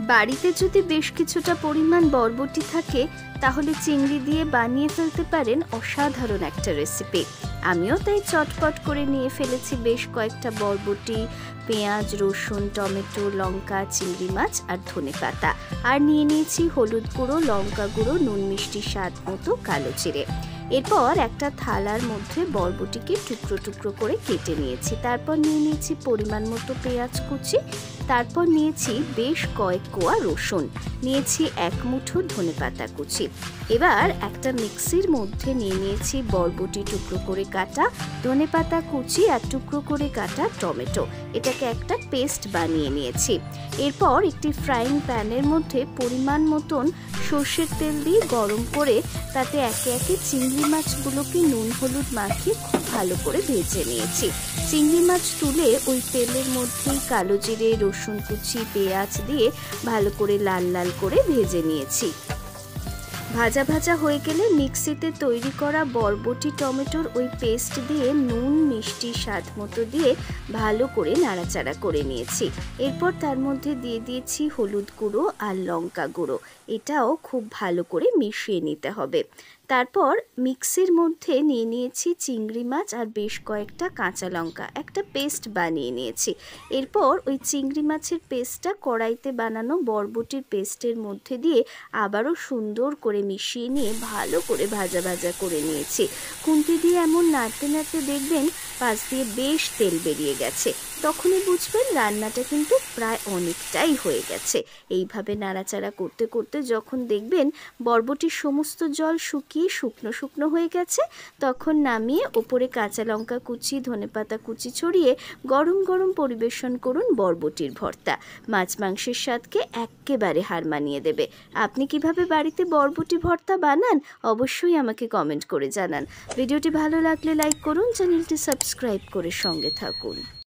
বাড়িতে যদি বেশ কিছুটা পরিমাণ বরবটি থাকে তাহলে চিংড়ি দিয়ে বানিয়ে ফেলতে পারেন অসাধারণ একটা রেসিপি। আমিও তাই চটপট করে নিয়ে ফেলেছি বেশ কয়েকটা বরবটি, পেঁয়াজ, রসুন, টমেটো, লঙ্কা, চিংড়ি মাছ আর ধনেপাতা। আর নিয়ে নিয়েছি হলুদ গুঁড়ো, লঙ্কা গুঁড়ো, নুন মিষ্টি স্বাদ মতো, কালো জিরে। এরপর একটা থালার মধ্যে বরবটিকে টুকরো টুকরো করে কেটে নিয়েছি। তারপর নিয়ে নিয়েছি পরিমাণ মতো পেঁয়াজ কুচি, তারপর নিয়েছি বেশ কয়েক কোয়া রসুন, নিয়েছি এক মুঠো ধনেপাতা কুচি। এবার একটা মিক্সির মধ্যে নিয়ে নিয়েছি বরবটি টুকরো করে কাটা, ধনেপাতা কুচি আর টুকরো করে কাটা টমেটো। এটাকে একটা পেস্ট বানিয়ে নিয়েছি। এরপর একটি ফ্রাইং প্যানের মধ্যে পরিমাণ মতন সর্ষের তেল দিয়ে গরম করে তাতে একে একে চিংড়ি মাছগুলোকে নুন হলুদ মাখিয়ে খুব ভালো করে ভেজে নিয়েছি। চিংড়ি মাছ তুলে ওই তেলের মধ্যেই কালো জিরে, রসুন কুচি, পেঁয়াজ দিয়ে ভালো করে লাল লাল করে ভেজে নিয়েছি। ভাজা ভাজা হয়ে গেলে মিক্সিতে তৈরি করা বরবটি টমেটোর ওই পেস্ট দিয়ে নুন মিষ্টি স্বাদ মতো দিয়ে ভালো করে নাড়াচাড়া করে নিয়েছি। এরপর তার মধ্যে দিয়ে দিয়েছি হলুদ গুঁড়ো আর লঙ্কা গুঁড়ো। এটাও খুব ভালো করে মিশিয়ে নিতে হবে। তারপর মিক্সির মধ্যে নিয়ে নিয়েছি চিংড়ি মাছ আর বেশ কয়েকটা কাঁচা লঙ্কা, একটা পেস্ট বানিয়ে নিয়েছি। এরপর ওই চিংড়ি মাছের পেস্টটা কড়াইতে বানানো বরবটির পেস্টের মধ্যে দিয়ে আবারও সুন্দর করে মিশিয়ে নিয়ে ভালো করে ভাজা ভাজা করে নিয়েছি। খুন্তি দিয়ে এমন নাড়তে নাড়তে দেখবেন পাশ দিয়ে বেশ তেল বেরিয়ে গেছে, তখনই বুঝবেন রান্নাটা কিন্তু প্রায় অনেকটাই হয়ে গেছে। এইভাবে নাড়াচাড়া করতে করতে যখন দেখবেন বরবটির সমস্ত জল শুকিয়ে শুকনো শুকনো হয়ে গেছে, তখন নামিয়ে ওপরে কাঁচা লঙ্কা কুচি, ধনেপাতা কুচি ছড়িয়ে গরম গরম পরিবেশন করুন বরবটির ভর্তা। মাছ মাংসের স্বাদকে এক্কেবারে হার মানিয়ে দেবে। আপনি কিভাবে বাড়িতে বরবটি ভর্তা বানান অবশ্যই আমাকে কমেন্ট করে জানান। ভিডিওটি ভালো লাগলে লাইক করুন, চ্যানেলটি সাবস্ক্রাইব করে সঙ্গে থাকুন।